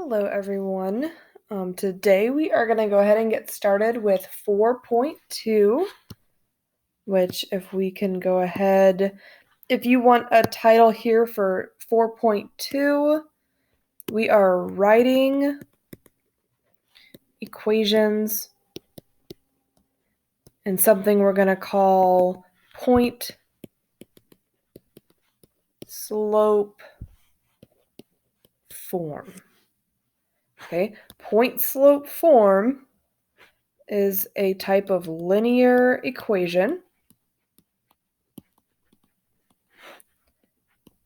Hello, everyone. Today we are going to go ahead and get started with 4.2, which if we can go ahead, if you want a title here for 4.2, we are writing equations in something we're going to call point slope form. Okay, point slope form is a type of linear equation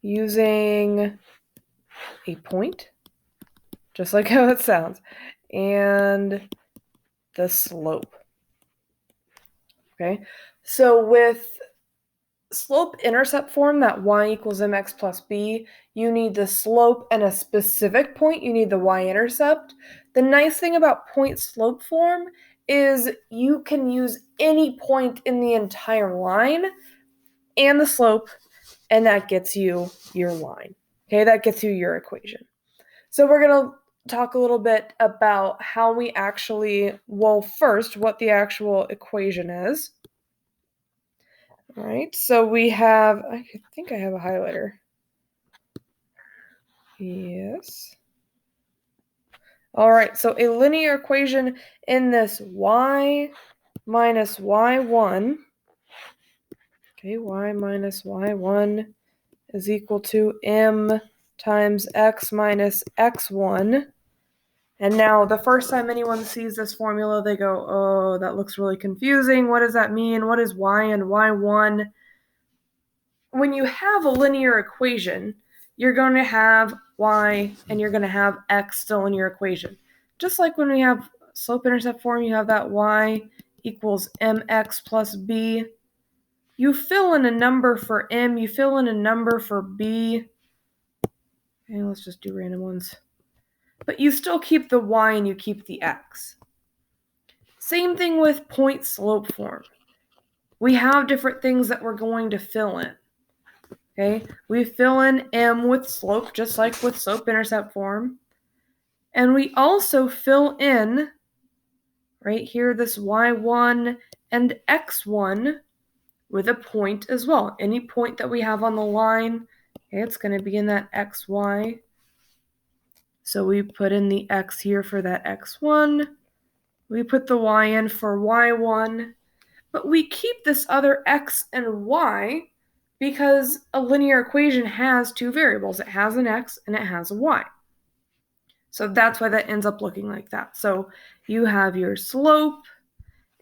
using a point, just like how it sounds, and the slope. Okay, so with slope-intercept form, that y equals mx plus b, you need the slope and a specific point. You need the y-intercept. The nice thing about point-slope form is you can use any point in the entire line and the slope, and that gets you your line. Okay, that gets you your equation. So we're going to talk a little bit about how we actually, first, what the actual equation is. All right, so we have, I think I have a highlighter. Yes. All right, so a linear equation in this y minus y1, okay, y minus y1 is equal to m times x minus x1. And now the first time anyone sees this formula, they go, oh, that looks really confusing. What does that mean? What is y and y1? When you have a linear equation, you're going to have y and you're going to have x still in your equation. Just like when we have slope-intercept form, you have that y equals mx plus b. You fill in a number for m, you fill in a number for b. Okay, let's just do random ones. But you still keep the y and you keep the x. Same thing with point slope form. We have different things that we're going to fill in. Okay, we fill in m with slope, just like with slope-intercept form. And we also fill in, right here, this y1 and x1 with a point as well. Any point that we have on the line, okay, it's going to be in that xy. So we put in the x here for that x1. We put the y in for y1. But we keep this other x and y because a linear equation has two variables. It has an x and it has a y. So that's why that ends up looking like that. So you have your slope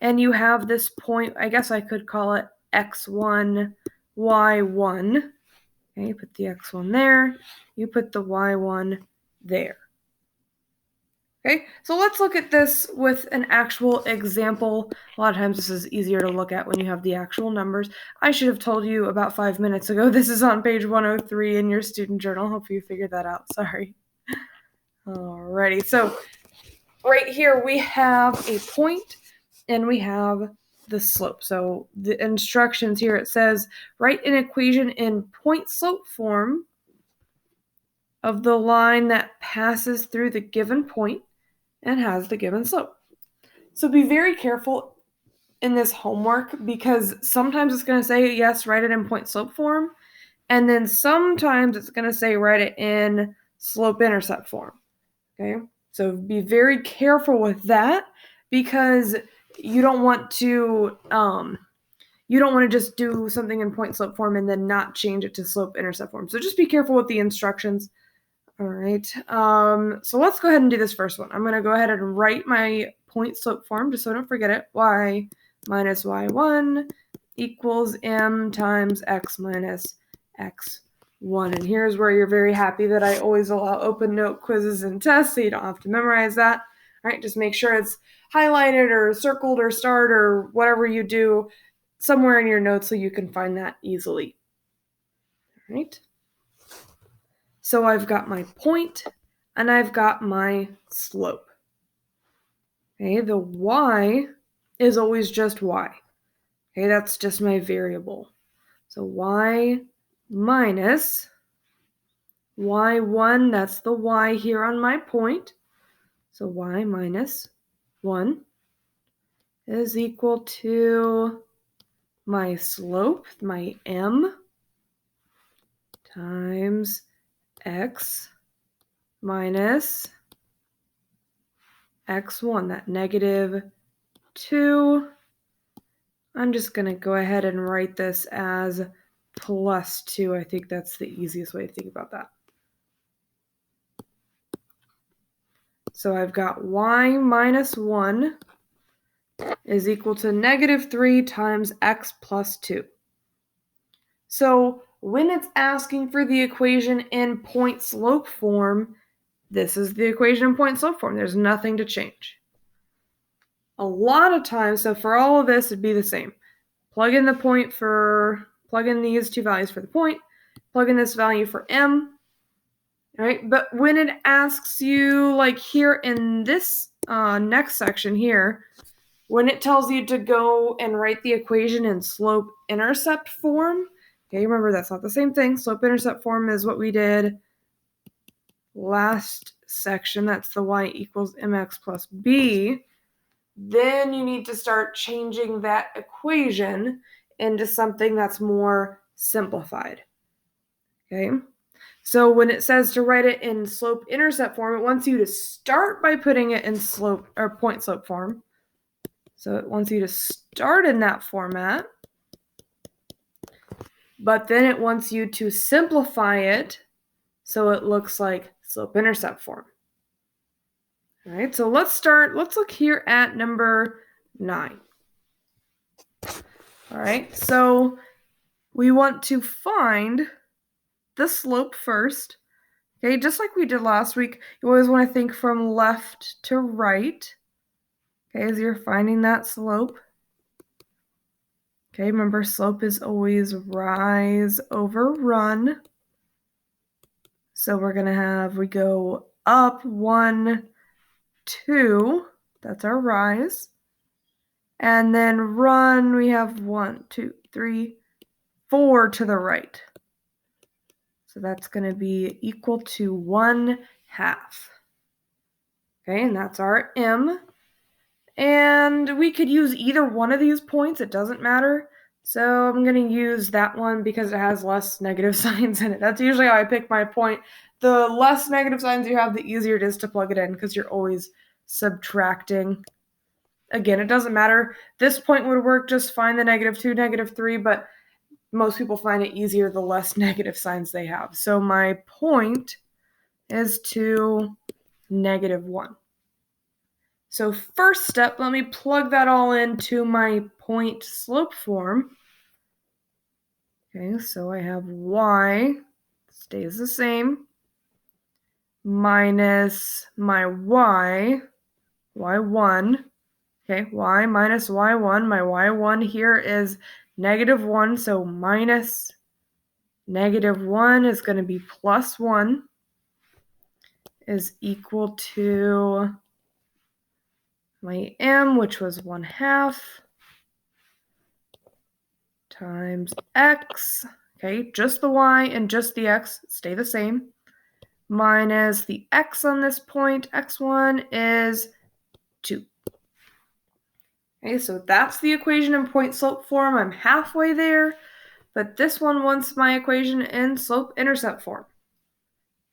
and you have this point, I guess I could call it x1, y1. Okay, you put the x1 there, you put the y1 there. Okay, so let's look at this with an actual example. A lot of times this is easier to look at when you have the actual numbers. I should have told you about 5 minutes ago. This is on page 103 in your student journal. Hope you figured that out. Sorry. Alrighty, so right here we have a point and we have the slope. So the instructions here, it says, write an equation in point slope form of the line that passes through the given point and has the given slope. So be very careful in this homework because sometimes it's going to say, yes, write it in point slope form. And then sometimes it's going to say, write it in slope-intercept form. Okay, so be very careful with that because you don't want to just do something in point slope form and then not change it to slope-intercept form. So just be careful with the instructions. All right, so let's go ahead and do this first one. I'm going to go ahead and write my point slope form just so I don't forget it. Y minus y1 equals m times x minus x1. And here's where you're very happy that I always allow open note quizzes and tests so you don't have to memorize that. All right, just make sure it's highlighted or circled or starred or whatever you do somewhere in your notes so you can find that easily. All right. So I've got my point and I've got my slope. Okay, the y is always just y. Okay, that's just my variable. So y minus y1, that's the y here on my point. So y minus 1 is equal to my slope, my m, times x minus x1, that negative 2. I'm just going to go ahead and write this as plus 2. I think that's the easiest way to think about that. So I've got y minus 1 is equal to negative 3 times x plus 2. So when it's asking for the equation in point-slope form, this is the equation in point-slope form. There's nothing to change. A lot of times, so for all of this, it'd be the same. Plug in these two values for the point, plug in this value for m, right? But when it asks you, like here in this next section here, when it tells you to go and write the equation in slope-intercept form, okay, remember that's not the same thing. Slope-intercept form is what we did last section. That's the y equals mx plus b. Then you need to start changing that equation into something that's more simplified. Okay, so when it says to write it in slope-intercept form, it wants you to start by putting it in slope or point-slope form. So it wants you to start in that format, but then it wants you to simplify it so it looks like slope-intercept form. All right, so let's look here at number 9. All right, so we want to find the slope first. Okay, just like we did last week, you always want to think from left to right. Okay, as you're finding that slope. Okay, remember slope is always rise over run. So we're going to have, we go up 1, 2, that's our rise. And then run, we have 1, 2, 3, 4 to the right. So that's going to be equal to 1/2. Okay, and that's our m. And we could use either one of these points, it doesn't matter. So I'm going to use that one because it has less negative signs in it. That's usually how I pick my point. The less negative signs you have, the easier it is to plug it in because you're always subtracting. Again, it doesn't matter. This point would work just fine, the -2, -3, but most people find it easier the less negative signs they have. So my point is to -1. So first step, let me plug that all into my point slope form. Okay, so I have y stays the same minus my y1. Okay, y minus y1. My y1 here is -1, so minus -1 is going to be plus 1 is equal to my m, which was 1/2, times x, okay, just the y and just the x stay the same, minus the x on this point, x1 is 2. Okay, so that's the equation in point slope form. I'm halfway there, but this one wants my equation in slope-intercept form.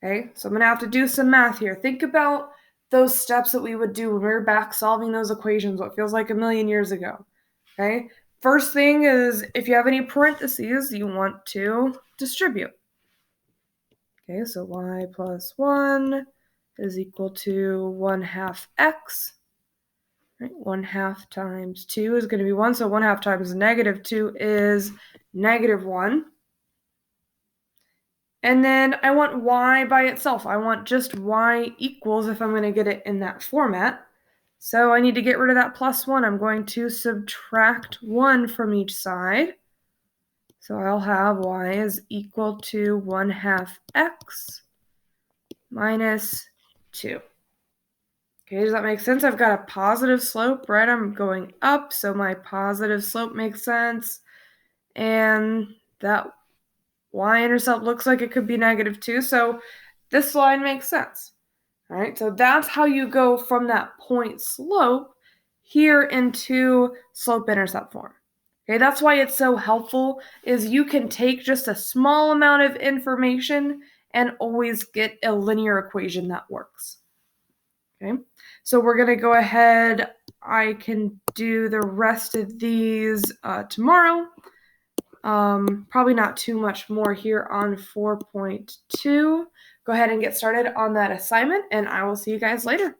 Okay, so I'm going to have to do some math here. Think about those steps that we would do when we were back solving those equations, what feels like a million years ago. Okay, first thing is if you have any parentheses, you want to distribute. Okay, so y plus 1 is equal to 1/2 x. Right, 1/2 times 2 is going to be 1, so 1/2 times -2 is -1. And then I want y by itself. I want just y equals if I'm going to get it in that format. So I need to get rid of that plus 1. I'm going to subtract 1 from each side. So I'll have y is equal to 1/2 x minus 2. Okay, does that make sense? I've got a positive slope, right? I'm going up, so my positive slope makes sense. And that y-intercept looks like it could be -2, so this line makes sense. All right, so that's how you go from that point slope here into slope-intercept form. Okay, that's why it's so helpful, is you can take just a small amount of information and always get a linear equation that works. Okay, so we're going to go ahead. I can do the rest of these tomorrow. Probably not too much more here on 4.2. Go ahead and get started on that assignment, and I will see you guys later.